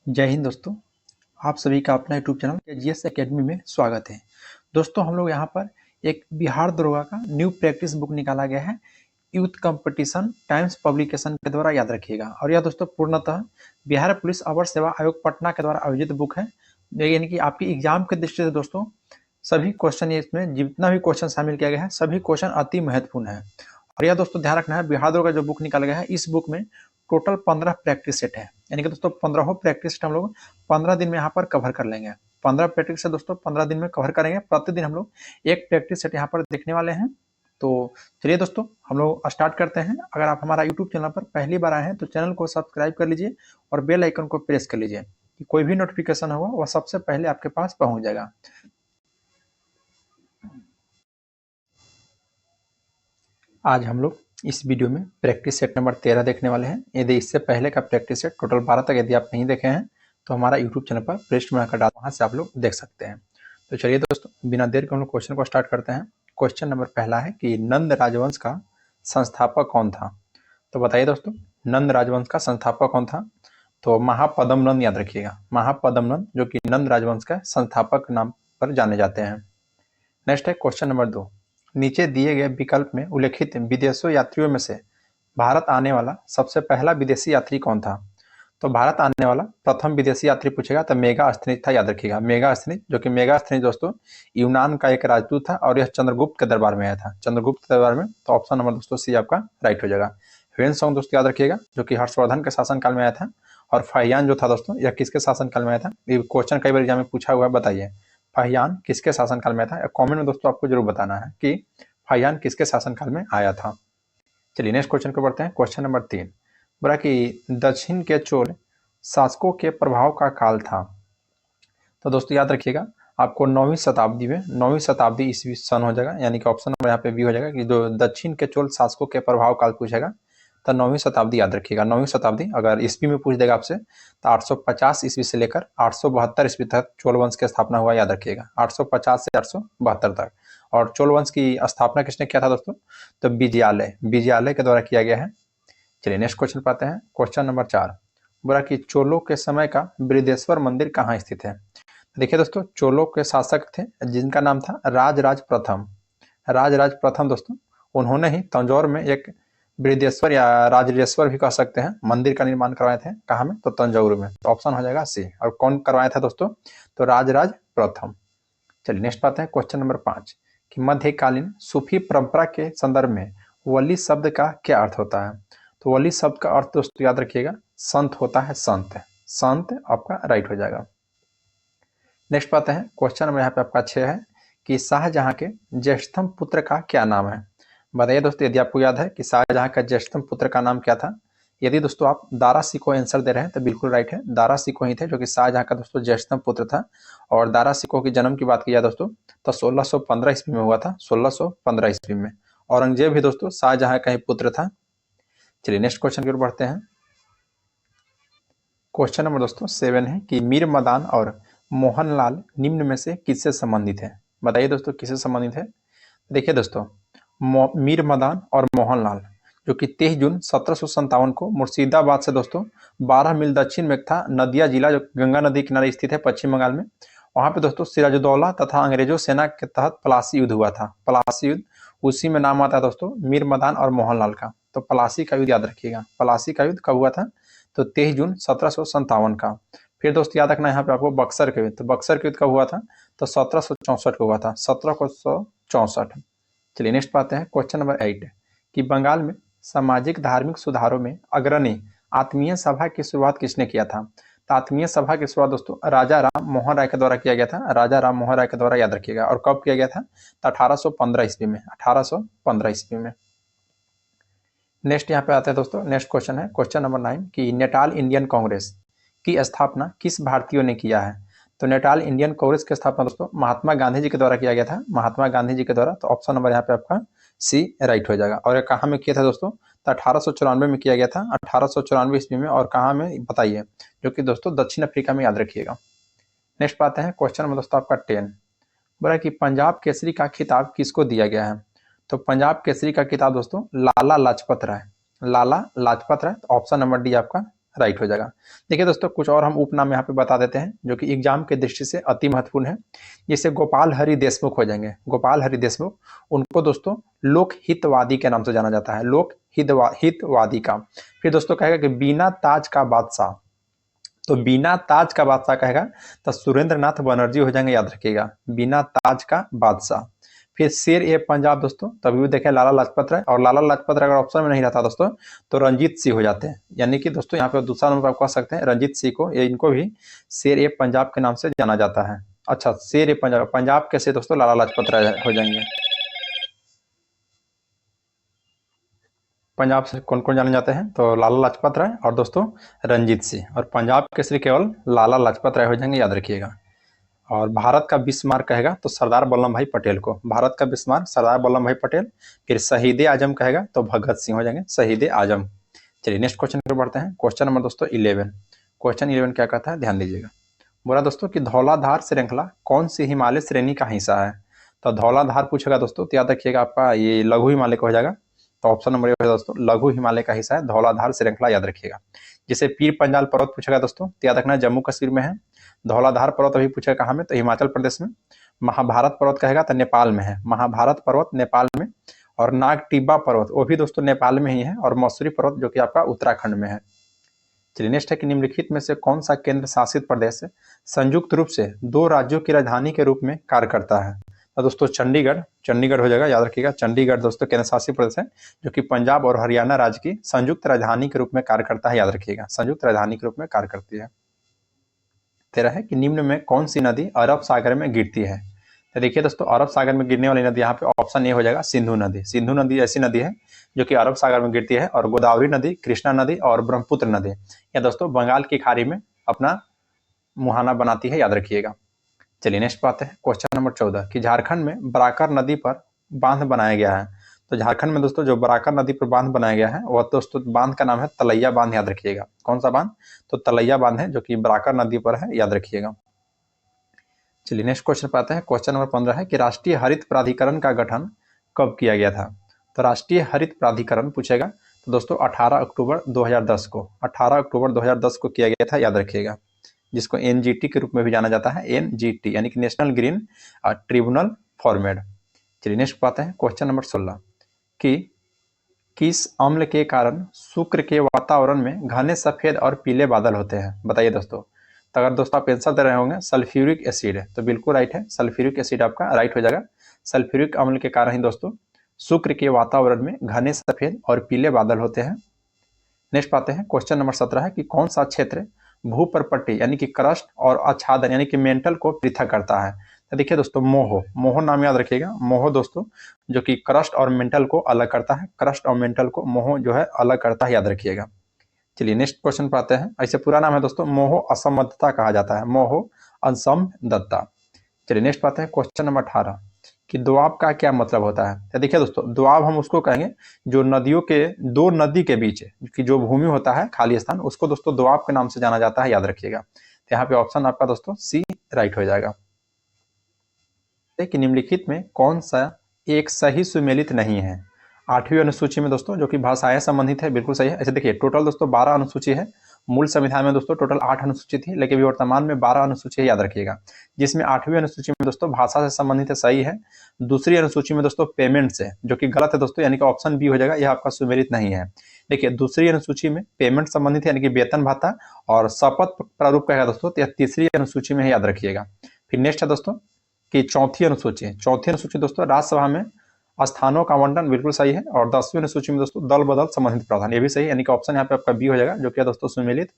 जय हिंद दोस्तों। आप सभी का अपना यूट्यूब चैनल जीएस एकेडमी में स्वागत है। दोस्तों हम लोग यहाँ पर एक बिहार दरोगा का न्यू प्रैक्टिस बुक निकाला गया है यूथ कंपटीशन टाइम्स पब्लिकेशन के द्वारा, याद रखिएगा। और यह दोस्तों पूर्णतः बिहार पुलिस अवर सेवा आयोग पटना के द्वारा आयोजित बुक है, यानी कि आपकी एग्जाम के दृष्टि से दोस्तों सभी क्वेश्चन, इसमें जितना भी क्वेश्चन शामिल किया गया है सभी क्वेश्चन अति महत्वपूर्ण है। और यह दोस्तों ध्यान रखना है, बिहार दरोगा जो बुक निकाला गया है इस बुक में टोटल 15 प्रैक्टिस सेट है, यानी कि दोस्तों 15 प्रैक्टिस सेट हम लोग 15 दिन में यहाँ पर कवर कर लेंगे। 15 प्रैक्टिस से दोस्तों 15 दिन में कवर करेंगे। प्रतिदिन हम लोग एक प्रैक्टिस सेट यहाँ पर देखने वाले हैं। तो चलिए दोस्तों हम लोग स्टार्ट करते हैं। अगर आप हमारा यूट्यूब चैनल पर पहली बार आए हैं तो चैनल को सब्सक्राइब कर लीजिए और बेल आइकन को प्रेस कर लीजिए कि कोई भी नोटिफिकेशन होगा वह सबसे पहले आपके पास पहुंच जाएगा। आज हम लोग इस वीडियो में प्रैक्टिस सेट नंबर 13 देखने वाले हैं। यदि इससे पहले का प्रैक्टिस सेट टोटल 12 तक यदि आप नहीं देखे हैं तो हमारा यूट्यूब चैनल पर प्लेलिस्ट बनाकर डाल, वहाँ से आप लोग देख सकते हैं। तो चलिए दोस्तों बिना देर के हम लोग क्वेश्चन को स्टार्ट करते हैं। क्वेश्चन नंबर पहला है कि नंद राजवंश का संस्थापक कौन था? तो बताइए दोस्तों, नंद राजवंश का संस्थापक कौन था? तो महापद्म नंद, याद रखिएगा, महापद्म नंद, जो कि नंद राजवंश का संस्थापक नाम पर जाने जाते हैं। नेक्स्ट है क्वेश्चन नंबर 2। नीचे दिए गए विकल्प में उल्लेखित विदेशी यात्रियों में से भारत आने वाला सबसे पहला विदेशी यात्री कौन था? तो भारत आने वाला प्रथम विदेशी यात्री पूछेगा तो मेगास्थनीज था, याद रखिएगा, मेगास्थनीज, जो कि मेगास्थनीज दोस्तों यूनान का एक राजदूत था और यह चंद्रगुप्त के दरबार में आया था, चंद्रगुप्त के दरबार में। तो ऑप्शन नंबर दोस्तों सी आपका राइट हो जाएगा। ह्वेनसांग दोस्तों याद रखिएगा, जो कि हर्षवर्धन के शासनकाल में आया था। और फाहियान जो था दोस्तों यह किसके शासनकाल में आया था? ये क्वेश्चन कई बार एग्जाम में पूछा हुआ है, बताइए फाहियान किसके शासनकाल में आया था? कमेंट में दोस्तों आपको जरूर बताना है कि फाहियान किसके शासनकाल में आया था। चलिए नेक्स्ट क्वेश्चन को बढ़ते हैं। क्वेश्चन नंबर 3 बोला कि दक्षिण के चोल शासकों के प्रभाव का काल था। तो दोस्तों याद रखिएगा, आपको 9वीं शताब्दी में, 9वीं शताब्दी ईस्वी सन हो जाएगा, यानी कि ऑप्शन नंबर यहाँ पे बी हो जाएगा कि जो दक्षिण के चोल शासकों के प्रभाव काल पूछेगा तो 9वीं शताब्दी याद रखिएगा। 9वीं शताब्दी अगर ईस्वी में पूछ देगा आपसे तो 850 ईस्वी से लेकर 872 ईस्वी तक चोल वंश की स्थापना हुआ, याद रखिएगा, 850 से 872 तक। और चोल वंश की स्थापना किसने किया था दोस्तों? तो विजयालय के द्वारा किया गया है। चलिए नेक्स्ट क्वेश्चन पाते हैं। क्वेश्चन नंबर 4 बोला कि चोलों के समय का बृहदेश्वर मंदिर कहाँ स्थित है? देखिए दोस्तों, चोलों के शासक थे जिनका नाम था राजराज प्रथम। राजराज प्रथम दोस्तों, उन्होंने ही तंजौर में एक बृहदेश्वर या राजरेश्वर भी कह सकते हैं मंदिर का निर्माण करवाए थे। कहाँ में? तो तंजौर में। तो ऑप्शन हो जाएगा सी। और कौन करवाया था दोस्तों? तो राजराज प्रथम। चलिए नेक्स्ट पाते हैं। क्वेश्चन नंबर 5 कि मध्यकालीन सूफी परंपरा के संदर्भ में वली शब्द का क्या अर्थ होता है? तो वली शब्द का अर्थ दोस्तों याद रखिएगा, संत होता है, संत। संत आपका राइट हो जाएगा। नेक्स्ट पाते हैं। क्वेश्चन नंबर यहाँ पे आपका 6 है कि शाहजहां के ज्येष्ठतम पुत्र का क्या नाम है? बताइए दोस्तों, यदि आपको याद है कि शाहजहां का ज्येष्ठतम पुत्र का नाम क्या था? यदि दोस्तों आप दारा सिकोह आंसर दे रहे हैं तो बिल्कुल राइट है, दारा सिकोह ही थे, जो कि शाहजहां का दोस्तों ज्येष्ठतम पुत्र था। और दारा सिकोह के जन्म की बात की जाए दोस्तों तो 1615 ईस्वी में हुआ था, 1615 ईस्वी में। औरंगजेब भी दोस्तों शाहजहां का ही पुत्र था। चलिए नेक्स्ट क्वेश्चन की ओर बढ़ते हैं। क्वेश्चन नंबर दोस्तों 7 है कि मीर मदान और मोहनलाल निम्न में से किससे संबंधित है? बताइए दोस्तों किससे संबंधित है? देखिए दोस्तों, मीर मदान और मोहनलाल, जो कि 23 जून 1757 को मुर्शिदाबाद से दोस्तों 12 मील दक्षिण में था नदिया जिला, जो गंगा नदी किनारे स्थित है पश्चिम बंगाल में। वहां पे दोस्तों सिराजुद्दौला तथा अंग्रेजों सेना के तहत पलासी युद्ध हुआ था। पलासी युद्ध, उसी में नाम आता है दोस्तों मीर मदान और मोहनलाल का। तो पलासी का युद्ध याद रखिएगा। पलासी का युद्ध कब हुआ था? तो 23 जून 1757 का। फिर दोस्त याद रखना यहाँ पे आपको बक्सर के युद्ध। तो बक्सर के युद्ध कब हुआ था? तो 1764 को हुआ था, 1764। चलिए नेक्स्ट पाते हैं। क्वेश्चन नंबर 8 कि बंगाल में सामाजिक धार्मिक सुधारों में अग्रणी आत्मीय सभा की शुरुआत किसने किया था? तो आत्मीय सभा की शुरुआत दोस्तों राजा राम मोहन राय के द्वारा किया गया था। राजा राम मोहन राय के द्वारा, याद रखिएगा। और कब किया गया था? तो 1815 ईस्वी में, 1815 ईस्वी में। नेक्स्ट यहाँ पे आते हैं दोस्तों। नेक्स्ट क्वेश्चन है क्वेश्चन नंबर 9 कि नेटाल इंडियन कांग्रेस की स्थापना किस भारतीयों ने किया है? तो नेटाल इंडियन कांग्रेस की स्थापना दोस्तों महात्मा गांधी जी के द्वारा किया गया था, महात्मा गांधी जी के द्वारा। तो ऑप्शन नंबर यहाँ पे आपका सी राइट हो जाएगा। और ये कहाँ में किया था दोस्तों? तो 1894 में किया गया था, 1894 ईस्वी में। और कहाँ में बताइए? जो कि दोस्तों दक्षिण अफ्रीका में, याद रखिएगा। नेक्स्ट पाते हैं। क्वेश्चन नंबर दोस्तों आपका 10 बोला कि पंजाब केसरी का खिताब किसको दिया गया है? तो पंजाब केसरी का खिताब दोस्तों Lala Lajpat Rai, Lala Lajpat Rai. Option number D आपका राइट हो जाएगा। देखिए दोस्तों, कुछ और हम उपनाम यहाँ पे बता देते हैं जो कि एग्जाम के दृष्टि से अति महत्वपूर्ण है। जैसे गोपाल हरि देशमुख हो जाएंगे। गोपाल हरि देशमुख, उनको दोस्तों लोक हितवादी के नाम से जाना जाता है, लोक हितवादी का। फिर दोस्तों कहेगा कि बिना ताज का बादशाह, तो बिना ताज का बादशाह कहेगा तो सुरेंद्र नाथ बनर्जी हो जाएंगे, याद रखिएगा, बिना ताज का बादशाह। फिर शेर ए पंजाब दोस्तों, तभी भी देखें लाला लाजपत राय, और लाला लाजपत राय अगर ऑप्शन में नहीं रहता दोस्तों तो रंजीत सिंह हो जाते हैं। यानी कि दोस्तों यहाँ पे दूसरा नंबर आप कह सकते हैं रंजीत सिंह को, इनको भी शेर ए पंजाब के नाम से जाना जाता है। अच्छा, शेर ए पंजाब, पंजाब के से दोस्तों लाला लाजपत राय हो जाएंगे। पंजाब से कौन कौन जाने जाते हैं, तो लाला लाजपत राय और दोस्तों रंजीत सिंह, और पंजाब केसरी केवल लाला लाजपत राय हो जाएंगे, याद रखिएगा। और भारत का बिस्मार्क कहेगा तो सरदार वल्लभ भाई पटेल को, भारत का बिस्मार्क सरदार वल्लभ भाई पटेल। फिर शहीद आजम कहेगा तो भगत सिंह हो जाएंगे, शहीद आजम। चलिए नेक्स्ट क्वेश्चन पर बढ़ते हैं। क्वेश्चन नंबर दोस्तों 11। क्वेश्चन 11 क्या कहता है, ध्यान दीजिएगा। बोला दोस्तों कि धौलाधार श्रृंखला कौन सी हिमालय श्रेणी का हिस्सा है। तो धौलाधार पूछेगा दोस्तों तो याद रखिएगा आपका ये लघु हिमालय का हो जाएगा। तो ऑप्शन नंबर है दोस्तों लघु हिमालय का हिस्सा है धौलाधार श्रृंखला, याद रखिएगा। जैसे पीर पंजाल पर्वत पूछेगा दोस्तों तो याद रखना जम्मू कश्मीर में है। धौलाधार पर्वत अभी पूछेगा कहाँ में, तो हिमाचल प्रदेश में। महाभारत पर्वत कहेगा तो नेपाल में है, महाभारत पर्वत नेपाल में। और नाग टिब्बा पर्वत वो भी दोस्तों नेपाल में ही है, और मसूरी पर्वत जो कि आपका उत्तराखंड में है। चलिए नेक्स्ट है कि निम्नलिखित में से कौन सा केंद्र शासित प्रदेश संयुक्त रूप से 2 राज्यों की राजधानी के रूप में कार्य करता है। तो दोस्तों चंडीगढ़, चंडीगढ़ हो जाएगा, याद रखिएगा। चंडीगढ़ दोस्तों केंद्र शासित प्रदेश है जो कि पंजाब और हरियाणा राज्य की संयुक्त राजधानी के रूप में कार्य करता है, याद रखिएगा, संयुक्त राजधानी के रूप में कार्य करती है। 13 है कि निम्न में कौन सी नदी अरब सागर में गिरती है। तो देखिए दोस्तों, अरब सागर में गिरने वाली नदी यहाँ पे ऑप्शन ए हो जाएगा सिंधु नदी। सिंधु नदी ऐसी नदी है जो कि अरब सागर में गिरती है, और गोदावरी नदी, कृष्णा नदी और ब्रह्मपुत्र नदी यह दोस्तों बंगाल की खाड़ी में अपना मुहाना बनाती है, याद रखिएगा। चलिए नेक्स्ट बात है क्वेश्चन नंबर 14 कि झारखंड में बराकर नदी पर बांध बनाया गया है। तो झारखंड में दोस्तों जो बराकर नदी पर बांध बनाया गया है वह दोस्तों बांध का नाम है तलैया बांध, याद रखिएगा। कौन सा बांध, तो तलैया बांध है जो कि बराकर नदी पर है, याद रखिएगा। चलिए नेक्स्ट क्वेश्चन पाते हैं। क्वेश्चन नंबर 15 है कि राष्ट्रीय हरित प्राधिकरण का गठन कब किया गया था। तो राष्ट्रीय हरित प्राधिकरण पूछेगा तो दोस्तों 18 अक्टूबर 2010 को, 18 अक्टूबर 2010 को किया गया था, याद रखिएगा, जिसको एनजीटी के रूप में भी जाना जाता है, एनजीटी यानी कि नेशनल ग्रीन ट्रिब्यूनल फॉर्मेट। चलिए नेक्स्ट पाते हैं क्वेश्चन नंबर 16 कि किस अम्ल के कारण शुक्र के वातावरण में घने सफेद और पीले बादल होते हैं, बताइए दोस्तों। तो अगर दोस्तों आप आंसर दे रहे होंगे सल्फ्यूरिक एसिड है, तो बिल्कुल राइट है, सल्फ्यूरिक एसिड आपका राइट हो जाएगा। सल्फ्यूरिक अम्ल के कारण ही दोस्तों शुक्र के वातावरण में घने सफेद और पीले बादल होते हैं। नेक्स्ट पाते हैं क्वेश्चन नंबर 17 है कि कौन सा क्षेत्र भूपरपट्टी यानी कि क्रस्ट और आच्छादन यानी कि मेंटल को पृथक करता है। तो देखिए दोस्तों मोहो, मोहो नाम याद रखिएगा, मोहो दोस्तों जो कि क्रस्ट और मेंटल को अलग करता है, क्रस्ट और मेंटल को मोहो जो है अलग करता है, याद रखिएगा। चलिए नेक्स्ट क्वेश्चन पाते हैं। ऐसे पूरा नाम है दोस्तों मोहो असमदत्ता कहा जाता है, मोहो असमदत्ता। चलिए नेक्स्ट पाते हैं क्वेश्चन नंबर 18 कि दोआब का क्या मतलब होता है। तो देखिए दोस्तों दोआब हम उसको कहेंगे जो नदियों के, दो नदी के बीच की जो भूमि होता है, खाली स्थान, उसको दोस्तों दोआब के नाम से जाना जाता है, याद रखिएगा। तो यहाँ पे ऑप्शन आपका दोस्तों सी राइट हो जाएगा। कि निम्नलिखित में कौन सा एक सही सुमेलित नहीं है। 8वीं अनुसूची में दोस्तों जो कि भाषाएं संबंधित है, बिल्कुल सही है। ऐसे देखिए टोटल दोस्तों 12 अनुसूची है, मूल संविधान में दोस्तों टोटल 8 अनुसूची थी, लेकिन वर्तमान में 12 अनुसूची है, याद रखिएगा। जिसमें 8वीं अनुसूची में दोस्तों भाषा से संबंधित है, सही है। दूसरी अनुसूची में दोस्तों पेमेंट से, जो कि गलत है दोस्तों, यानी कि ऑप्शन बी हो जाएगा, यह आपका सुमेलित नहीं है। देखिए दूसरी अनुसूची में पेमेंट संबंधित है, यानी कि वेतन भत्ता और शपथ प्रारूप कहेगा दोस्तों, तो यह तीसरी अनुसूची में है, याद रखिएगा। फिर नेक्स्ट है दोस्तों कि चौथी अनुसूची दोस्तों राज्यसभा में स्थानों का आवंटन, बिल्कुल सही है। और 10वीं अनुसूची में दोस्तों दल बदल संबंधित प्रावधान, ये भी सही है, यानी कि ऑप्शन यहाँ पे आपका बी हो जाएगा, जो कि दोस्तों सुमेलित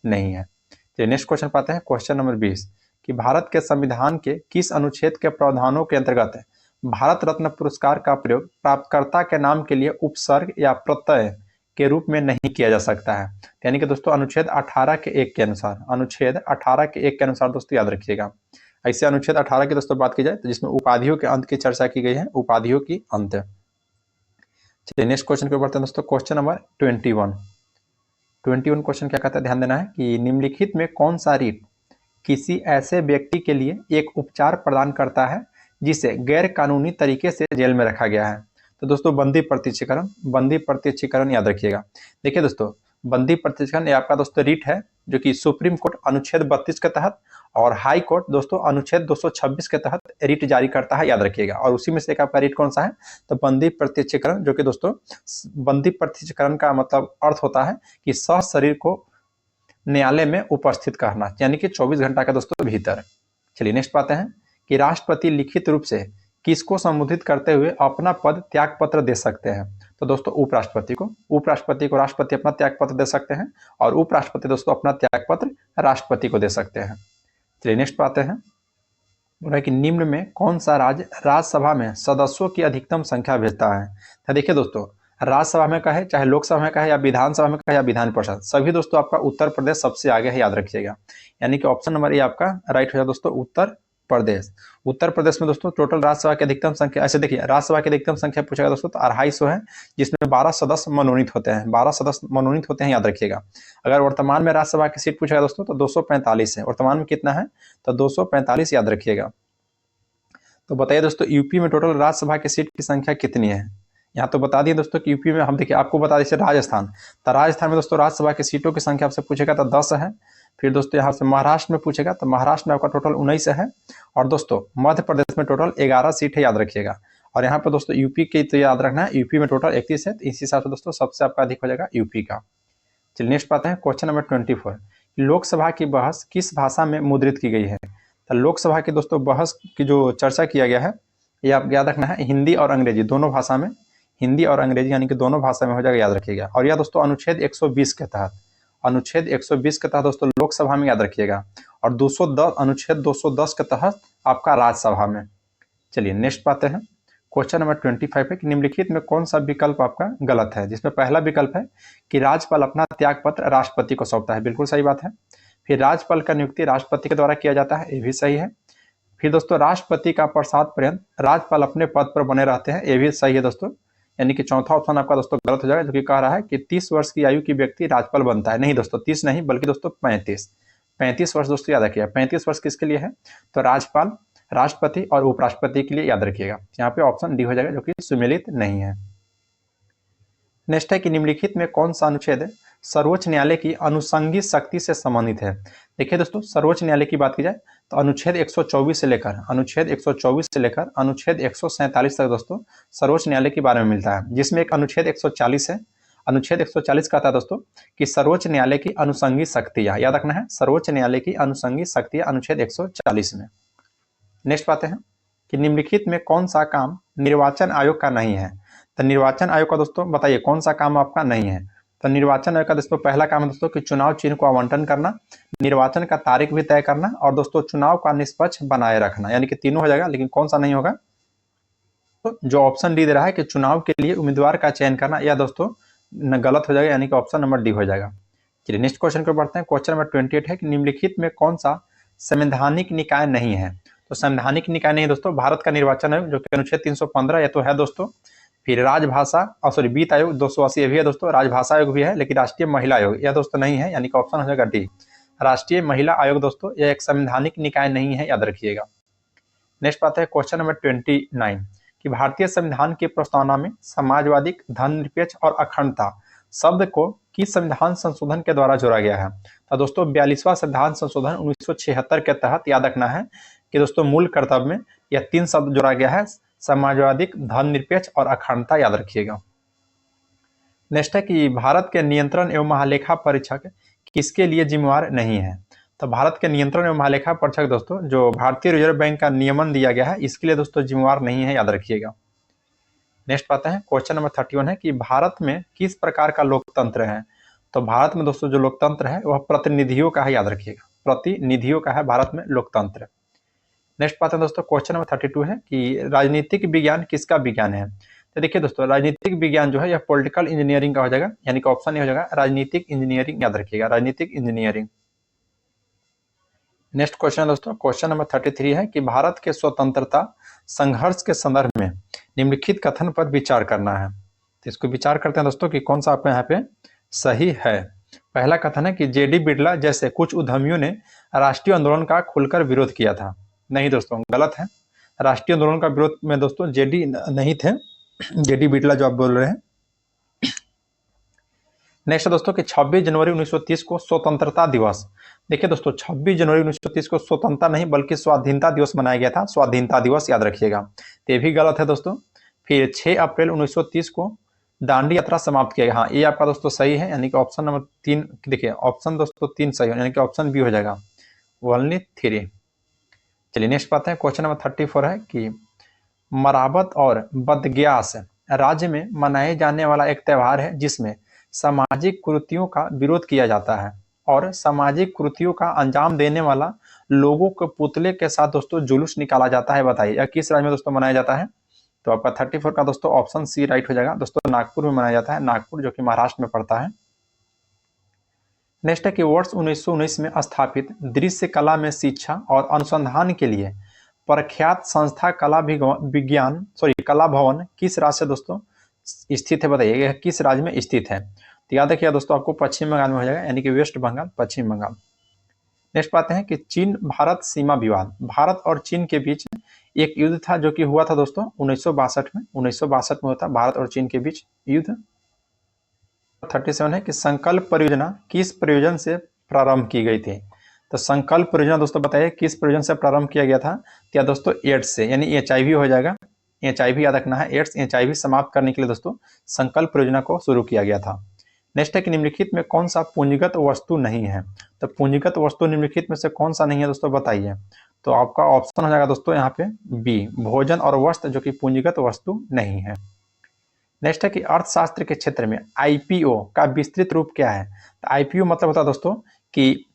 नहीं है। चलिए नेक्स्ट क्वेश्चन पाते हैं। क्वेश्चन नंबर 20 कि भारत के संविधान के किस अनुच्छेद के प्रावधानों के अंतर्गत भारत रत्न पुरस्कार का प्रयोग प्राप्तकर्ता के नाम के लिए उपसर्ग या प्रत्यय के रूप में नहीं किया जा सकता है। यानी कि दोस्तों अनुच्छेद 18 के 1 के अनुसार, अनुच्छेद 18 के 1 के अनुसार दोस्तों याद रखिएगा। ऐसे अनुच्छेद 18 की दोस्तों बात की जाए तो जिसमें उपाधियों के अंत की चर्चा की गई है, उपाधियों की अंत। चलिए नेक्स्ट क्वेश्चन पे बढ़ते हैं दोस्तों। क्वेश्चन नंबर 21 क्वेश्चन क्या कहता है, ध्यान देना है कि निम्नलिखित में कौन सा रीट किसी ऐसे व्यक्ति के लिए एक उपचार प्रदान करता है जिसे गैर कानूनी तरीके से जेल में रखा गया है। तो दोस्तों बंदी प्रत्यक्षीकरण याद रखिएगा। देखिए दोस्तों बंदी प्रतिष्ठान ये आपका दोस्तों रीट है, जो कि सुप्रीम कोर्ट अनुच्छेद 32 के तहत और हाई कोर्ट दोस्तों अनुच्छेद 226 के तहत रीट जारी करता है, याद रखिएगा। और उसी में से एक आपका रीट कौन सा है, तो बंदी प्रत्यक्षीकरण, जो कि दोस्तों बंदी प्रत्यक्षीकरण का मतलब अर्थ होता है कि सशरीर को न्यायालय में उपस्थित करना, यानी कि 24 घंटा का दोस्तों भीतर। चलिए नेक्स्ट पाते हैं कि राष्ट्रपति लिखित रूप से किसको संबोधित करते हुए अपना पद त्याग पत्र दे सकते हैं, तो दोस्तों उपराष्ट्रपति को राष्ट्रपति अपना त्याग पत्र दे सकते हैं और उपराष्ट्रपति दोस्तों अपना त्याग पत्र राष्ट्रपति को दे सकते हैं। चलिए नेक्स्ट पाते हैं, बोला है कि निम्न में कौन सा राज्य राज्यसभा में सदस्यों की अधिकतम संख्या भेजता है। तो देखिए दोस्तों, राज्यसभा में कहे चाहे लोकसभा में कहे या विधानसभा में कहे या विधान परिषद, सभी दोस्तों आपका उत्तर प्रदेश सबसे आगे है, याद रखिएगा। यानी कि ऑप्शन नंबर ए आपका राइट हो जाए दोस्तों, उत्तर प्रदेश। उत्तर प्रदेश में दोस्तों टोटल राज्यसभा की अधिकतम संख्या, ऐसे देखिए राज्यसभा की अधिकतम संख्या पूछेगा दोस्तों तो 250 है, जिसमें 12 सदस्य मनोनीत होते हैं, 12 सदस्य मनोनीत होते हैं, याद रखिएगा। अगर वर्तमान में राज्यसभा की सीट पूछेगा दोस्तों तो 245 है, वर्तमान में कितना है तो 245, याद रखिएगा। तो बताइए दोस्तों यूपी में टोटल राज्यसभा की सीट की संख्या कितनी है। यहाँ तो बता दिए दोस्तों कि यूपी में, हम देखिए आपको बता दीजिए राजस्थान, तो राजस्थान में दोस्तों राज्यसभा की सीटों की संख्या आपसे पूछेगा तो 10 है। फिर दोस्तों यहाँ से महाराष्ट्र में पूछेगा तो महाराष्ट्र में आपका टोटल 19 है। और दोस्तों मध्य प्रदेश में टोटल 11 सीट है, याद रखिएगा। और यहाँ पर दोस्तों यूपी की तो याद रखना है, यूपी में टोटल 31 है, तो इस हिसाब से दोस्तों सबसे आपका अधिक हो जाएगा यूपी का। चलिए नेक्स्ट पाते हैं क्वेश्चन नंबर 24, लोकसभा की बहस किस भाषा में मुद्रित की गई है। तो लोकसभा की दोस्तों बहस की जो चर्चा किया गया है, ये आप याद रखना है, हिंदी और अंग्रेजी दोनों भाषा में, हिंदी और अंग्रेजी यानी कि दोनों भाषा में हो जाएगा, याद रखिएगा। और यह दोस्तों अनुच्छेद 120 के तहत, अनुच्छेद 120 के तहत दोस्तों लोकसभा में, याद रखिएगा। और 210 अनुच्छेद 210 के तहत आपका राज्यसभा में। चलिए नेक्स्ट पाते हैं क्वेश्चन नंबर 25 है कि निम्नलिखित में कौन सा विकल्प आपका गलत है, जिसमें पहला विकल्प है कि राज्यपाल अपना त्याग पत्र राष्ट्रपति को सौंपता है, बिल्कुल सही बात है। फिर राज्यपाल का नियुक्ति राष्ट्रपति के द्वारा किया जाता है, ये भी सही है। फिर दोस्तों राष्ट्रपति का प्रसाद पर्यंत राज्यपाल अपने पद पर बने रहते हैं, ये भी सही है दोस्तों। यानी कि चौथा ऑप्शन आपका दोस्तों गलत हो जाएगा, जो कि कह रहा है कि 30 वर्ष की आयु की व्यक्ति राज्यपाल बनता है। नहीं दोस्तों 30 नहीं, बल्कि दोस्तों 35 वर्ष दोस्तों, याद रखिएगा। 35 वर्ष किसके लिए है, तो राज्यपाल, राष्ट्रपति और उपराष्ट्रपति के लिए, याद रखिएगा। यहाँ पे ऑप्शन डी हो जाएगा, जो कि सुमेलित नहीं है। नेक्स्ट है कि निम्नलिखित में कौन सा अनुच्छेद सर्वोच्च न्यायालय की अनुषंगी शक्ति से संबंधित है। देखिए दोस्तों सर्वोच्च न्यायालय की बात की जाए तो अनुच्छेद 124 से लेकर अनुच्छेद 147 तक दोस्तों सर्वोच्च न्यायालय के बारे में मिलता है, जिसमें एक अनुच्छेद 140 है। अनुच्छेद 140 कहता है दोस्तों कि सर्वोच्च न्यायालय की अनुषंगी शक्तियां, याद रखना है, सर्वोच्च न्यायालय की अनुषंगी शक्तियां अनुच्छेद 140 में। नेक्स्ट पाते हैं कि निम्नलिखित में कौन सा काम निर्वाचन आयोग का नहीं है। तो निर्वाचन आयोग का दोस्तों बताइए कौन सा काम आपका नहीं है। तो निर्वाचन आयोग का दोस्तों पहला काम है दोस्तों कि चुनाव चिन्ह को आवंटन करना, निर्वाचन का तारीख भी तय करना और दोस्तों चुनाव का निष्पक्ष बनाए रखना, यानी कि तीनों हो जाएगा। लेकिन कौन सा नहीं होगा, तो जो ऑप्शन डी दे रहा है कि चुनाव के लिए उम्मीदवार का चयन करना, यह दोस्तों गलत हो जाएगा, यानी कि ऑप्शन नंबर डी हो जाएगा। चलिए नेक्स्ट क्वेश्चन को बढ़ते हैं। क्वेश्चन नंबर 28 है कि निम्नलिखित में कौन सा संवैधानिक निकाय नहीं है। तो संवैधानिक निकाय नहीं दोस्तों भारत का निर्वाचन आयोग, जो कि अनुच्छेद 315 ये तो है दोस्तों। फिर राजभाषा वित्त आयोग 280 भी है दोस्तों, राजभाषा आयोग भी है, लेकिन राष्ट्रीय महिला आयोग यह दोस्तों नहीं है, यानी कि ऑप्शन हो जाएगा डी, राष्ट्रीय महिला आयोग दोस्तों यह एक संवैधानिक निकाय नहीं है, याद रखिएगा। नेक्स्ट बात है क्वेश्चन नंबर 29 कि भारतीय संविधान की प्रस्तावना में समाजवादी, धर्मनिरपेक्ष और अखंडता शब्द को किस संविधान संशोधन के द्वारा जोड़ा गया है। तो दोस्तों 42वां संविधान संशोधन 1976 के तहत, याद रखना है कि दोस्तों मूल कर्तव्य में यह 3 शब्द जोड़ा गया है, समाजवादी, धर्मनिरपेक्ष और अखंडता, याद रखिएगा। नेक्स्ट है कि भारत के नियंत्रण एवं महालेखा परीक्षक किसके लिए जिम्मेवार नहीं है। तो भारत के नियंत्रण एवं महालेखा परीक्षक दोस्तों जो भारतीय रिजर्व बैंक का नियमन दिया गया है, इसके लिए दोस्तों जिम्मेवार नहीं है, याद रखिएगा। नेक्स्ट पाते हैं क्वेश्चन नंबर 31 है कि भारत में किस प्रकार का लोकतंत्र है। तो भारत में दोस्तों जो लोकतंत्र है वह प्रतिनिधियों का है, याद रखिएगा, प्रतिनिधियों का है भारत में लोकतंत्र। नेक्स्ट पाते हैं दोस्तों क्वेश्चन नंबर 32 है कि राजनीतिक विज्ञान किसका विज्ञान है। तो देखिए दोस्तों राजनीतिक विज्ञान जो है यह पॉलिटिकल इंजीनियरिंग का हो जाएगा, यानी कि ऑप्शन नहीं हो जाएगा राजनीतिक इंजीनियरिंग, याद रखिएगा, राजनीतिक इंजीनियरिंग। नेक्स्ट क्वेश्चन दोस्तों क्वेश्चन नंबर 33 है कि भारत के स्वतंत्रता संघर्ष के संदर्भ में निम्नलिखित कथन पर विचार करना है। तो इसको विचार करते हैं दोस्तों कि कौन सा आपका यहाँ पे सही है। पहला कथन है कि जेडी बिरला जैसे कुछ उद्यमियों ने राष्ट्रीय आंदोलन का खुलकर विरोध किया था। नहीं दोस्तों गलत है, राष्ट्रीय आंदोलन का विरोध में दोस्तों जेडी नहीं थे, जेडी बिरला जो आप बोल रहे हैं। नेक्स्ट है दोस्तों कि 26 जनवरी 1930 को स्वतंत्रता दिवस। देखिए दोस्तों 26 जनवरी 1930 को स्वतंत्रता नहीं बल्कि स्वाधीनता दिवस मनाया गया था, स्वाधीनता दिवस याद रखिएगा, तो ये भी गलत है दोस्तों। फिर 6 अप्रैल 1930 को दांडी यात्रा समाप्त किया गया। हाँ ये आपका दोस्तों सही है, यानी कि ऑप्शन नंबर 3, देखिए ऑप्शन दोस्तों 3 सही है, यानी कि ऑप्शन बी हो जाएगा, ओनली 3। चलिए नेक्स्ट बात है, क्वेश्चन नंबर 34 है कि मराबत और बदग्यास राज्य में मनाए जाने वाला एक त्यौहार है जिसमें सामाजिक कुरीतियों का विरोध किया जाता है और सामाजिक कुरीतियों का अंजाम देने वाला लोगों के पुतले के साथ दोस्तों जुलूस निकाला जाता है। बताइए यह किस राज्य में दोस्तों मनाया जाता है? तो आपका 34 का दोस्तों ऑप्शन सी राइट हो जाएगा दोस्तों, नागपुर में मनाया जाता है, नागपुर जो कि महाराष्ट्र में पड़ता है। नेक्स्ट है कि वर्ष 1919 में स्थापित दृश्य कला में शिक्षा और अनुसंधान के लिए प्रख्यात संस्था कला भवन किस राज्य से दोस्तों स्थित है? बताइए यह किस राज्य में स्थित है? तो याद रखिएगा दोस्तों आपको पश्चिम बंगाल में हो जाएगा, यानी कि वेस्ट बंगाल, पश्चिम बंगाल। नेक्स्ट बात है कि चीन भारत सीमा विवाद, भारत और चीन के बीच एक युद्ध था जो कि हुआ था दोस्तों 1962 में, 1962 में होता भारत और चीन के बीच युद्ध। 37 है कि संकल्प परियोजना किस प्रयोजन से प्रारंभ की गई थी? तो संकल्प परियोजना दोस्तों बताइए किस प्रयोजन से प्रारंभ किया गया था? क्या दोस्तों एड्स से, यानी HIV हो जाएगा, HIV याद रखना है, एड्स HIV समाप्त करने के लिए दोस्तों संकल्प परियोजना को शुरू किया गया था। नेक्स्ट है कि निम्नलिखित में कौन सा पूंजीगत वस्तु नहीं है? तो पूंजीगत वस्तु निम्नलिखित में से कौन सा नहीं है दोस्तों बताइए? तो आपका ऑप्शन हो जाएगा दोस्तों यहाँ पे बी, भोजन और वस्त्र जो कि पूंजीगत वस्तु नहीं है। नेक्स्ट है कि अर्थशास्त्र के क्षेत्र में IPO का विस्तृत रूप क्या है? तो IPO मतलब होता है दोस्तों कि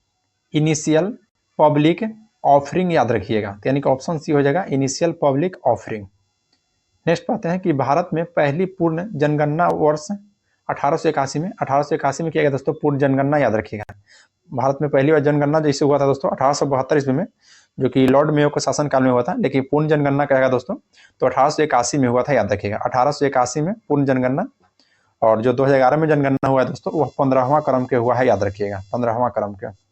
इनिशियल पब्लिक ऑफरिंग, याद रखिएगा, तो यानी कि ऑप्शन सी हो जाएगा इनिशियल पब्लिक ऑफरिंग। नेक्स्ट पाते हैं कि भारत में पहली पूर्ण जनगणना वर्ष 1881 में, 1881 में किया गया दोस्तों पूर्ण जनगणना, याद रखिएगा। भारत में पहली बार जनगणना जैसे हुआ था दोस्तों 1872 ईस्वी में, जो कि लॉर्ड मेयो के शासनकाल में हुआ था, लेकिन पूर्ण जनगणना कहेगा दोस्तों तो 1881 में हुआ था, याद रखिएगा 1881 में पूर्ण जनगणना। और जो 2011 में जनगणना हुआ है दोस्तों वह 15वां क्रम के हुआ है, याद रखिएगा 15वां क्रम के।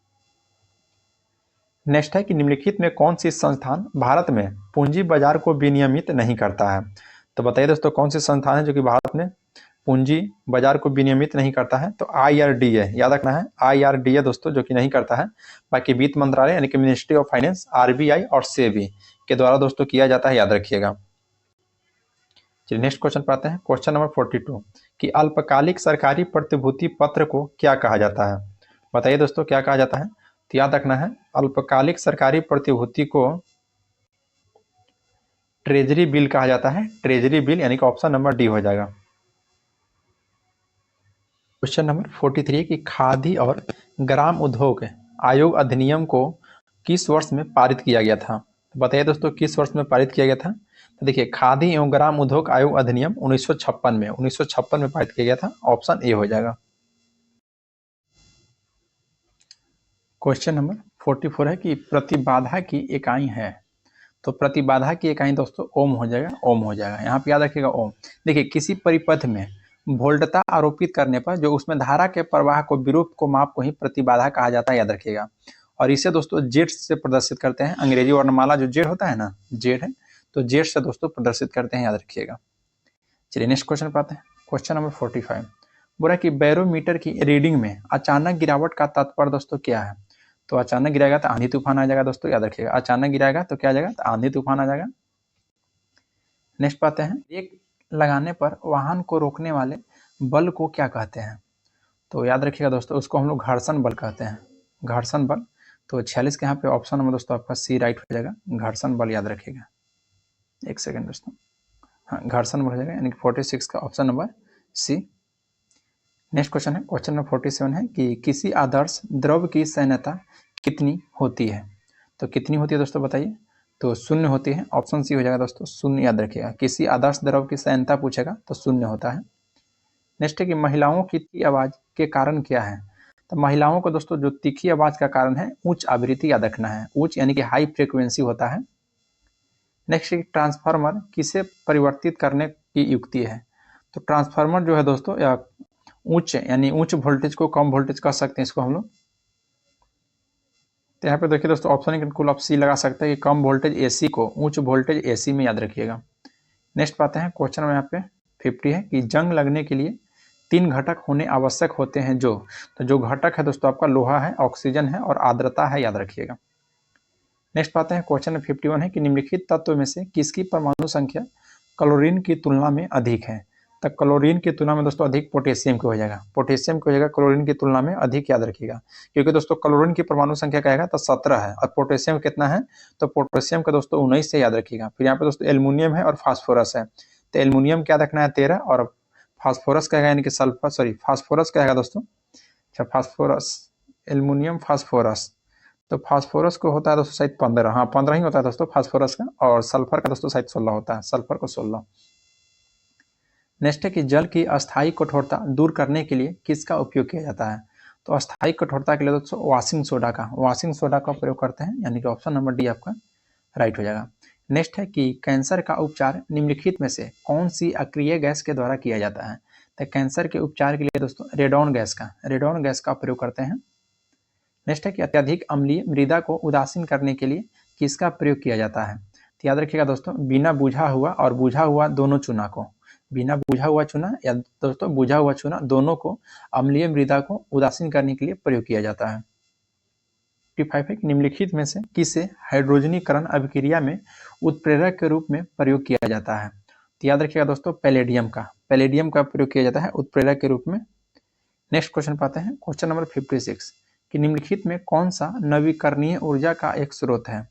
नेक्स्ट है कि निम्नलिखित में कौन सी संस्थान भारत में पूंजी बाजार को विनियमित नहीं करता है? तो बताइए दोस्तों कौन सी संस्थान है जो कि भारत में पूंजी बाजार को विनियमित नहीं करता है? तो IRDA याद रखना है, IRDA दोस्तों जो कि नहीं करता है, बाकी वित्त मंत्रालय यानी कि मिनिस्ट्री ऑफ फाइनेंस, RBI और सेबी के द्वारा दोस्तों किया जाता है, याद रखिएगा। चलिए नेक्स्ट क्वेश्चन पाते हैं, क्वेश्चन नंबर 42 कि अल्पकालिक सरकारी प्रतिभूति पत्र को क्या कहा जाता है? बताइए दोस्तों क्या कहा जाता है? तो याद रखना है अल्पकालिक सरकारी प्रतिभूति को ट्रेजरी बिल कहा जाता है, ट्रेजरी बिल, यानी कि ऑप्शन नंबर डी हो जाएगा। क्वेश्चन नंबर 43 कि खादी और ग्राम उद्योग आयोग अधिनियम को किस वर्ष में पारित किया गया था? तो बताइए दोस्तों किस वर्ष में पारित किया गया था? तो देखिए खादी एवं ग्राम उद्योग आयोग अधिनियम 1956 में पारित किया गया था, ऑप्शन ए हो जाएगा। क्वेश्चन नंबर 44 है कि प्रतिबाधा की इकाई है, तो प्रतिबाधा की इकाई दोस्तों ओम हो जाएगा, ओम हो जाएगा, यहाँ पे याद रखिएगा ओम। देखिए किसी परिपथ में वोल्टता आरोपित करने पर जो उसमें धारा के प्रवाह को विरूप को माप को ही प्रतिबाधा कहा जाता है, याद रखिएगा। और इसे दोस्तों जेड से प्रदर्शित करते हैं, अंग्रेजी वर्णमाला जो जेड होता है ना, जेड है, तो जेड से दोस्तों प्रदर्शित करते हैं, याद रखिएगा। चलिए नेक्स्ट क्वेश्चन पाते हैं, क्वेश्चन नंबर 45 बोला कि बैरोमीटर की रीडिंग में अचानक गिरावट का तात्पर्य दोस्तों क्या है? तो अचानक गिराएगा तो आंधी तूफान आ जाएगा दोस्तों, याद रखिएगा, अचानक गिराएगा तो क्या आ जाएगा? तो आंधी तूफान आ जाएगा। नेक्स्ट पाते हैं ब्रेक लगाने पर वाहन को रोकने वाले बल को क्या कहते हैं? तो याद रखिएगा दोस्तों उसको हम लोग घर्षण बल कहते हैं, घर्षण बल। तो 46 के यहाँ पे ऑप्शन नंबर दोस्तों आपका सी राइट हो जाएगा, घर्षण बल, याद रखिएगा। एक सेकेंड दोस्तों, हाँ घर्षण बल हो जाएगा, यानी कि 46 का option number C. Next question है, क्वेश्चन नंबर 47 है कि किसी आदर्श द्रव की सैन्यता कितनी होती है? तो कितनी होती है दोस्तों बताइए? तो शून्य होती है, ऑप्शन सी हो जाएगा दोस्तों शून्य, याद रखिएगा। किसी आदर्श द्रव की सैन्यता पूछेगा तो शून्य होता है। नेक्स्ट है कि महिलाओं की तीखी आवाज के कारण क्या है? तो महिलाओं को दोस्तों जो तीखी आवाज का कारण है उच्च आवृत्ति, याद रखना है, उच्च यानी कि हाई फ्रीक्वेंसी होता है। नेक्स्ट है ट्रांसफार्मर किसे परिवर्तित करने की युक्ति है? तो ट्रांसफार्मर जो है दोस्तों या उच्च यानी उच्च वोल्टेज को कम वोल्टेज कर सकते हैं इसको हम लोग। तो यहाँ पे देखिए दोस्तों ऑप्शन कुल आप सी लगा सकते हैं कि कम वोल्टेज AC को उच्च वोल्टेज AC में, याद रखिएगा। नेक्स्ट पाते हैं क्वेश्चन में यहाँ पे 50 है कि जंग लगने के लिए 3 घटक होने आवश्यक होते हैं तो जो घटक है दोस्तों आपका लोहा है, ऑक्सीजन है और आर्द्रता है, याद रखिएगा। नेक्स्ट पाते हैं क्वेश्चन 51 है कि निम्नलिखित तत्व में से किसकी परमाणु संख्या क्लोरीन की तुलना में अधिक है। तो क्लोरीन की तुलना में दोस्तों अधिक पोटेशियम की हो जाएगा, पोटेशियम की हो जाएगा क्लोरीन की तुलना में अधिक, याद रखिएगा। क्योंकि दोस्तों क्लोरीन की परमाणु संख्या क्या है तो 17 है और पोटेशियम कितना है तो पोटेशियम का दोस्तों 19 से, याद रखिएगा। फिर यहाँ पे दोस्तों एल्युमिनियम है और फास्फोरस है, तो एल्युमिनियम क्या रखना है 13 और फास्फोरस क्या है यानी कि सल्फर, सॉरी फास्फोरस क्या है दोस्तों, अच्छा फास्फोरस, एल्युमिनियम फास्फोरस, तो फास्फोरस को होता है दोस्तों शायद 15, हाँ 15 ही होता है दोस्तों फास्फोरस का, और सल्फर का दोस्तों शायद 16 होता है, सल्फर को 16। नेक्स्ट है कि जल की अस्थायी कठोरता दूर करने के लिए किसका उपयोग किया जाता है। तो अस्थायी कठोरता के लिए दोस्तों वाशिंग सोडा का प्रयोग करते हैं, यानी कि ऑप्शन नंबर डी आपका राइट हो जाएगा। नेक्स्ट है कि कैंसर का उपचार निम्नलिखित में से कौन सी अक्रिय गैस के द्वारा किया जाता है। तो कैंसर के उपचार के लिए दोस्तों रेडॉन गैस का प्रयोग करते हैं। नेक्स्ट है कि अत्यधिक अम्लीय मृदा को उदासीन करने के लिए किसका प्रयोग किया जाता है। तो याद रखिएगा दोस्तों बिना बुझा हुआ और बुझा हुआ दोनों चूना को, बिना बुझा हुआ चूना या दोस्तों बुझा हुआ चूना दोनों को अम्लीय मृदा को उदासीन करने के लिए प्रयोग किया जाता है। 55 है निम्नलिखित में से किसे हाइड्रोजनीकरण अभिक्रिया में उत्प्रेरक के रूप में प्रयोग किया जाता है। तो याद रखिएगा दोस्तों पैलेडियम का प्रयोग किया जाता है उत्प्रेरक के रूप में। नेक्स्ट क्वेश्चन पाते हैं क्वेश्चन नंबर 56 कि निम्नलिखित में कौन सा नवीकरणीय ऊर्जा का एक स्रोत है।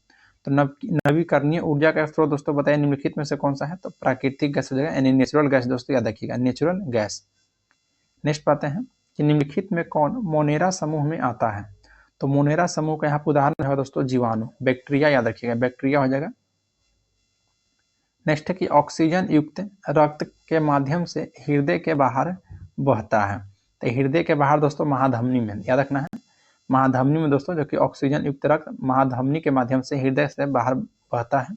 तो नवीकरणीय ऊर्जा का स्रोत दोस्तों बताइए निम्नलिखित में से कौन सा है। तो प्राकृतिक गैस हो जाएगा, यानी नेचुरल गैस दोस्तों, याद रखिएगा नेचुरल गैस। नेक्स्ट पाते हैं कि निम्नलिखित में कौन मोनेरा समूह में आता है। तो मोनेरा समूह का यहाँ पर उदाहरण है दोस्तों जीवाणु, बैक्टीरिया, याद रखिएगा बैक्टीरिया हो जाएगा। नेक्स्ट है कि ऑक्सीजन युक्त रक्त के माध्यम से हृदय के बाहर बहता है। तो हृदय के बाहर दोस्तों महाधमनी में, याद रखना है महाधमनी में दोस्तों, जो कि ऑक्सीजन युक्त रक्त महाधमनी के माध्यम से हृदय से बाहर बहता है।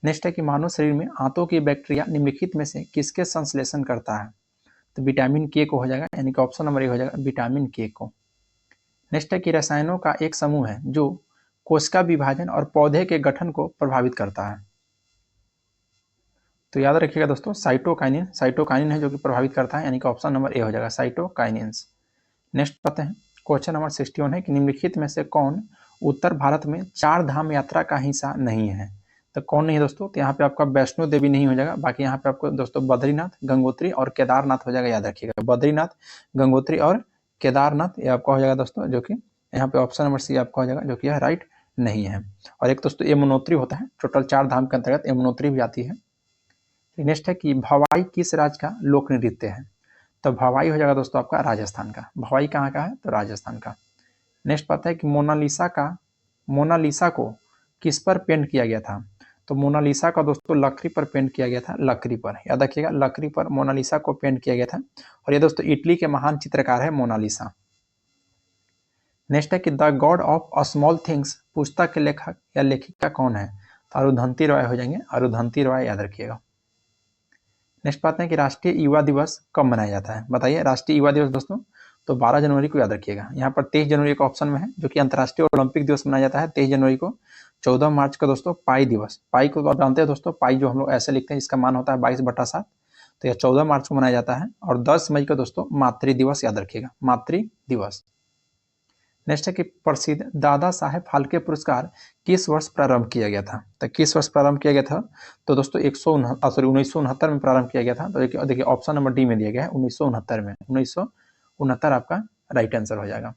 नेक्स्ट है कि मानव शरीर में आंतों की बैक्टीरिया निम्नलिखित में से किसके संश्लेषण करता है। तो विटामिन के को हो जाएगा, यानी कि ऑप्शन नंबर ए हो जाएगा विटामिन के को। नेक्स्ट है कि रसायनों का एक समूह है जो कोशिका विभाजन और पौधे के गठन को प्रभावित करता है। तो याद रखिएगा दोस्तों साइटोकाइनिन है जो कि प्रभावित करता है, यानी कि ऑप्शन नंबर ए हो जाएगा साइटोकाइनिन्स। नेक्स्ट पढ़ते हैं क्वेश्चन नंबर 61 है कि निम्नलिखित में से कौन उत्तर भारत में 4 धाम यात्रा का हिस्सा नहीं है। तो कौन नहीं है दोस्तों, तो यहाँ पे आपका वैष्णो देवी नहीं हो जाएगा, बाकी यहाँ पे आपको दोस्तों बद्रीनाथ, गंगोत्री और केदारनाथ हो जाएगा, याद रखिएगा बद्रीनाथ, गंगोत्री और केदारनाथ ये आपका हो जाएगा दोस्तों, जो कि यहाँ पे ऑप्शन नंबर सी आपका हो जाएगा, जो कि यह राइट नहीं है। और एक दोस्तों यमुनोत्री होता है, टोटल 4 धाम के अंतर्गत यमुनोत्री भी आती है। नेक्स्ट है कि भवाई किस राज्य का लोक नृत्य है। तो भवाई हो जाएगा दोस्तों आपका राजस्थान का, भवाई कहाँ का है तो राजस्थान का। नेक्स्ट पता है कि मोनालिसा को किस पर पेंट किया गया था। तो मोनालिसा का दोस्तों लकड़ी पर पेंट किया गया था, लकड़ी पर, याद रखिएगा लकड़ी पर मोनालिसा को पेंट किया गया था। और ये दोस्तों इटली के महान चित्रकार है मोनालिसा। नेक्स्ट है कि the God of small things पुस्तक के लेखक या लेखिका कौन है। तो अरुंधति रॉय हो जाएंगे, अरुंधति रॉय, याद रखिएगा। नेक्स्ट बात है कि राष्ट्रीय युवा दिवस कब मनाया जाता है, बताइए राष्ट्रीय युवा दिवस दोस्तों। तो 12 जनवरी को, याद रखिएगा। यहाँ पर 23 जनवरी का ऑप्शन में है, जो कि अंतर्राष्ट्रीय ओलंपिक दिवस मनाया जाता है 23 जनवरी को। 14 मार्च को दोस्तों पाई दिवस, पाई को तो आप जानते हैं दोस्तों, पाई जो हम लोग ऐसे लिखते हैं इसका मान होता है 22/7, तो यह 14 मार्च को मनाया जाता है। और 10 मई को दोस्तों मातृ दिवस, याद रखिएगा मातृ दिवस। नेक्स्ट है कि प्रसिद्ध दादा साहेब फाल्के पुरस्कार किस वर्ष प्रारंभ किया गया था। तो किस वर्ष प्रारंभ किया गया था, तो दोस्तों 1969 में प्रारंभ किया गया था। तो देखिए ऑप्शन नंबर डी में दिया गया है 1969 में, 1969 आपका राइट आंसर हो जाएगा।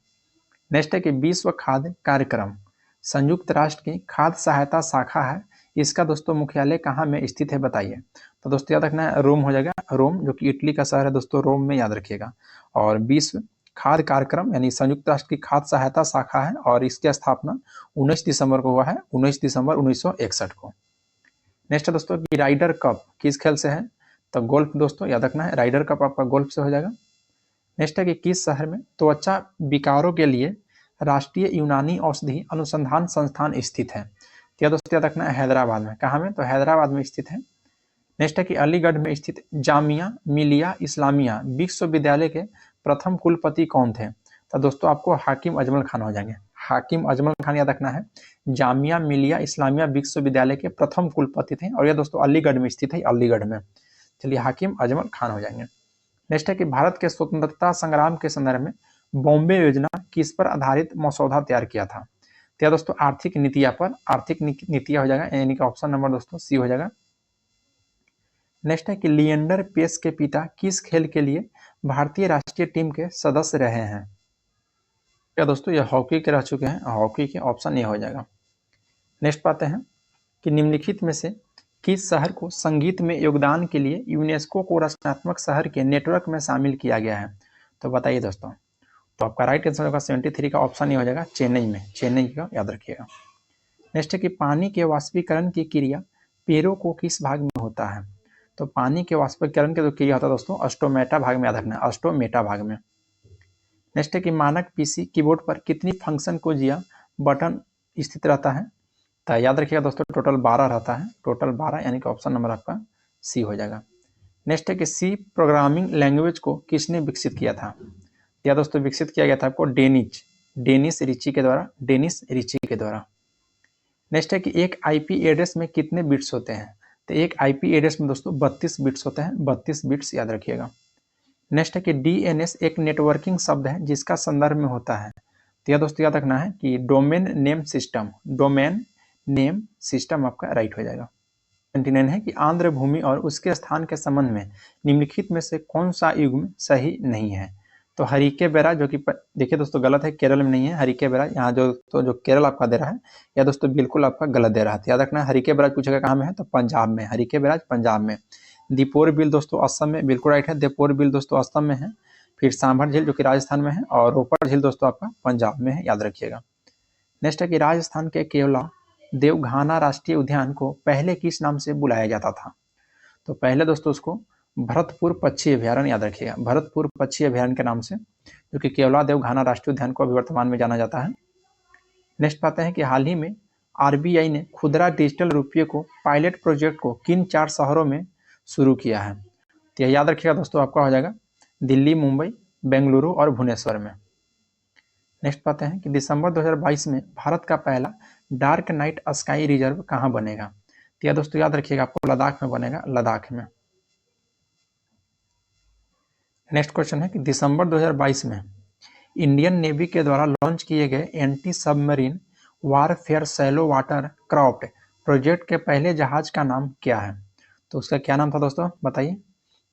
नेक्स्ट है कि विश्व खाद्य कार्यक्रम संयुक्त राष्ट्र की खाद्य सहायता शाखा है, इसका दोस्तों मुख्यालय कहाँ में स्थित है बताइए। तो दोस्तों याद रखना है रोम हो जाएगा, रोम जो कि इटली का शहर है दोस्तों, रोम में, याद रखिएगा। और विश्व खाद्य कार्यक्रम यानी संयुक्त राष्ट्र की खाद्य सहायता शाखा है, और इसकी स्थापना 19 दिसंबर को हुआ है, 19 दिसंबर 1961 को। नेक्स्ट है दोस्तों कि राइडर कप किस खेल से है। तो गोल्फ दोस्तों, याद रखना है राइडर कप आपका गोल्फ से हो जाएगा। नेक्स्ट है कि किस शहर में त्वचा विकारों के लिए राष्ट्रीय यूनानी औषधि अनुसंधान संस्थान स्थित है। तो दोस्तों याद रखना है हैदराबाद में, कहाँ में, तो हैदराबाद में स्थित है। नेक्स्ट है कि अलीगढ़ में स्थित जामिया मिलिया इस्लामिया विश्वविद्यालय के प्रथम कुलपति कौन थे। तो दोस्तों आपको हाकिम अजमल खान हो जाएंगे, हाकिम अजमल खान, याद रखना है जामिया मिलिया इस्लामिया विश्वविद्यालय के प्रथम कुलपति थे, और यह दोस्तों अलीगढ़ में स्थित है, अलीगढ़ में। चलिए हाकिम अजमल खान हो जाएंगे। नेक्स्ट है कि भारत के स्वतंत्रता संग्राम के संदर्भ में बॉम्बे योजना किस पर आधारित मसौदा तैयार किया था? तो या दोस्तों आर्थिक नीतियां पर, आर्थिक नीतियां हो जाएगा, यानी कि ऑप्शन नंबर दोस्तों सी हो जाएगा। नेक्स्ट है कि लिएंडर पेस के पिता किस खेल के लिए भारतीय राष्ट्रीय टीम के सदस्य रहे हैं? क्या दोस्तों ये हॉकी के रह चुके हैं, हॉकी के, ऑप्शन ए हो जाएगा। नेक्स्ट पाते हैं कि निम्नलिखित में से किस शहर को संगीत में योगदान के लिए यूनेस्को को रचनात्मक शहर के नेटवर्क में शामिल किया गया है? तो बताइए दोस्तों। तो आपका राइट आंसर होगा 73 का ऑप्शन ही हो जाएगा, चेन्नई में, चेन्नई का याद रखिएगा। नेक्स्ट है कि पानी के वाष्पीकरण की क्रिया पेड़ों को किस भाग में होता है? तो पानी के वाष्पीकरण की जो क्रिया होता है दोस्तों अस्टोमेटा भाग में याद रखना है, अस्टोमेटा भाग में। नेक्स्ट है कि मानक पीसी कीबोर्ड पर कितनी फंक्शन को जिया बटन स्थित रहता है? तो याद रखिएगा दोस्तों टोटल 12 रहता है, टोटल 12, यानी कि ऑप्शन नंबर आपका सी हो जाएगा। नेक्स्ट है कि सी प्रोग्रामिंग लैंग्वेज को किसने विकसित किया था? या दोस्तों विकसित किया गया था आपको डेनिस रिची के द्वारा, डेनिस रिची के द्वारा। नेक्स्ट है कि एक आईपी एड्रेस में कितने बिट्स होते हैं? तो एक आईपी एड्रेस में दोस्तों 32 बिट्स होते हैं, 32 बिट्स याद रखिएगा। नेक्स्ट है कि डीएनएस एक नेटवर्किंग शब्द है जिसका संदर्भ में होता है? तो यह दोस्तों याद रखना है कि domain name system, domain name system आपका राइट हो जाएगा। 29 है कि आंध्र भूमि और उसके स्थान के संबंध में निम्नलिखित में से कौन सा युग्म सही नहीं है? तो हरिके बेरा, जो कि देखिए दोस्तों गलत है, केरल में नहीं है हरिके बेरा, यहाँ जो केरल आपका दे रहा है या दोस्तों बिल्कुल आपका गलत दे रहा है। याद रखना है हरिके बेराज पूछेगा कहाँ में है, तो पंजाब में, हरिके बेराज पंजाब में। दीपोर बिल दोस्तों असम में, बिल्कुल राइट है, दीपोर बिल दोस्तों असम में है। फिर सांभर झील जो कि राजस्थान में है, और रोपड़ झील दोस्तों आपका पंजाब में है, याद रखिएगा। नेक्स्ट है कि राजस्थान के केवला देवघाना राष्ट्रीय उद्यान को पहले किस नाम से बुलाया जाता था? तो पहले दोस्तों उसको भरतपुर पक्षी अभ्यारण्य, याद रखिएगा, भरतपुर पक्षी अभ्यारण्य के नाम से, जो कि केवला देवघाना राष्ट्रीय उद्यान को अभी वर्तमान में जाना जाता है। नेक्स्ट पाते हैं कि हाल ही में आरबीआई ने खुदरा डिजिटल रुपये को पायलट प्रोजेक्ट को किन 4 शहरों में शुरू किया है? तो यह याद रखिएगा दोस्तों आपका हो जाएगा दिल्ली, मुंबई, बेंगलुरु और भुवनेश्वर में। नेक्स्ट पाते हैं कि दिसंबर 2022 में भारत का पहला डार्क नाइट स्काई रिजर्व कहाँ बनेगा? तो यह दोस्तों याद रखिएगा आपको लद्दाख में बनेगा, लद्दाख में। नेक्स्ट क्वेश्चन है कि दिसंबर 2022 में इंडियन नेवी के द्वारा लॉन्च किए गए anti submarine warfare shallow water craft project के पहले जहाज का नाम क्या है? तो उसका क्या नाम था दोस्तों बताइए।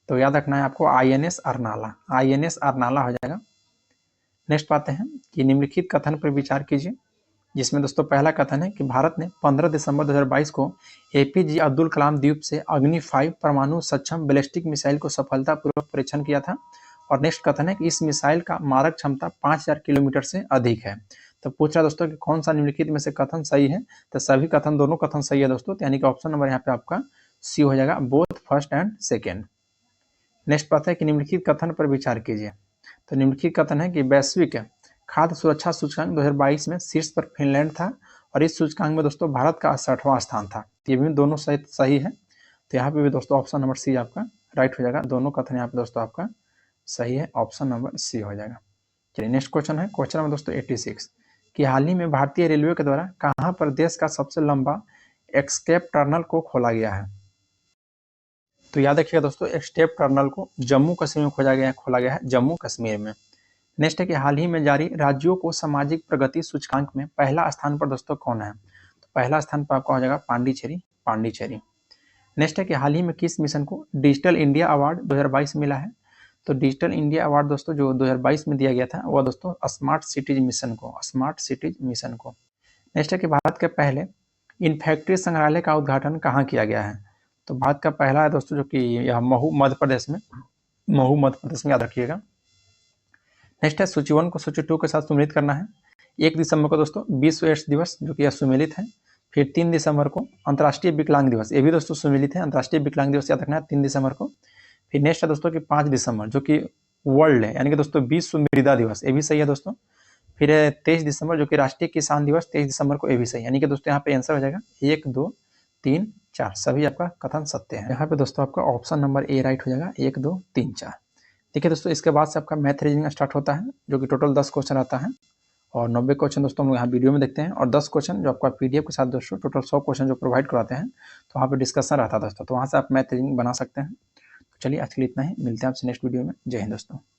तो याद रखना है आपको आईएनएस अर्नाला, आईएनएस अर्नाला हो जाएगा। नेक्स्ट पाते हैं कि निम्नलिखित कथन पर विचार कीजिए, जिसमें दोस्तों पहला कथन है कि भारत ने 15 दिसंबर 2022 को एपीजे अब्दुल कलाम द्वीप से अग्नि 5 परमाणु सक्षम बैलिस्टिक मिसाइल को सफलतापूर्वक परीक्षण किया था। और नेक्स्ट कथन है कि इस मिसाइल का मारक क्षमता 5000 किलोमीटर से अधिक है। तो पूछ रहा है दोस्तों कि कौन सा निम्नलिखित में से कथन सही है? तो सभी कथन, दोनों कथन सही है दोस्तों, यानी कि ऑप्शन नंबर यहाँ पे आपका सी हो जाएगा, both first and second. Next बात है कि निम्नलिखित कथन पर विचार कीजिए। तो निम्नलिखित कथन है कि वैश्विक खाद्य सुरक्षा सूचकांक 2022 में शीर्ष पर फिनलैंड था, और इस सूचकांक में दोस्तों भारत का 60वां स्थान था। ये भी दोनों सही है, तो यहाँ पे भी दोस्तों ऑप्शन नंबर सी आपका राइट हो जाएगा। दोनों कथन यहाँ पे दोस्तों आपका सही है, ऑप्शन नंबर सी हो जाएगा। चलिए नेक्स्ट क्वेश्चन है, क्वेश्चन नंबर दोस्तों 86 कि हाल ही में भारतीय रेलवे के द्वारा कहाँ पर देश का सबसे लंबा एस्केप टनल को खोला गया है? तो याद रखिएगा दोस्तों एस्केप टनल को जम्मू कश्मीर में खोला गया है, जम्मू कश्मीर में। नेक्स्ट है कि हाल ही में जारी राज्यों को सामाजिक प्रगति सूचकांक में पहला स्थान पर दोस्तों कौन है? तो पहला स्थान पर आपका हो जाएगा पांडिचेरी। नेक्स्ट है कि हाल ही में किस मिशन को डिजिटल इंडिया अवार्ड 2022 मिला है? तो डिजिटल इंडिया अवार्ड दोस्तों जो 2022 में दिया गया था वह दोस्तों स्मार्ट सिटीज मिशन को। नेक्स्ट है कि भारत के पहले इन्फेक्ट्री संग्रहालय का उद्घाटन कहाँ किया गया है? तो भारत का पहला है दोस्तों जो कि यह महू मध्य प्रदेश में याद रखिएगा। नेक्स्ट है सूची 1 को सूची 2 के साथ सम्मिलित करना है। 1 दिसंबर को दोस्तों विश्व एड्स दिवस जो कि यह सम्मिलित है। फिर 3 दिसंबर को अंतर्राष्ट्रीय विकलांग दिवस, ये भी दोस्तों सम्मिलित है, अंतर्राष्ट्रीय विकलांग दिवस याद रखना है 3 दिसंबर को। फिर नेक्स्ट है दोस्तों कि 5 दिसंबर जो कि वर्ल्ड है, यानी कि दोस्तों विश्व मृदा दिवस, ये भी सही है दोस्तों। फिर 23 दिसंबर जो कि राष्ट्रीय किसान दिवस 23 दिसंबर को, ये भी सही, यानी कि दोस्तों यहाँ पे आंसर हो जाएगा 1, 2, 3, 4 सभी आपका कथन सत्य है। यहाँ पे दोस्तों आपका ऑप्शन नंबर ए राइट हो जाएगा, 1, 2, 3, 4। देखिए दोस्तों इसके बाद से आपका मैथ रीजनिंग स्टार्ट होता है, जो कि टोटल 10 क्वेश्चन आता है, और 90 क्वेश्चन दोस्तों हम यहाँ वीडियो में देखते हैं, और 10 क्वेश्चन जो आपका पीडीएफ के साथ दोस्तों टोटल 100 क्वेश्चन जो प्रोवाइड करवाते हैं, तो वहाँ पे डिस्कशन रहता है दोस्तों, तो वहाँ से आप मैथ रीजनिंग बना सकते हैं। चलिए आज के लिए इतना ही, मिलते हैं आपसे नेक्स्ट वीडियो में। जय हिंद दोस्तों।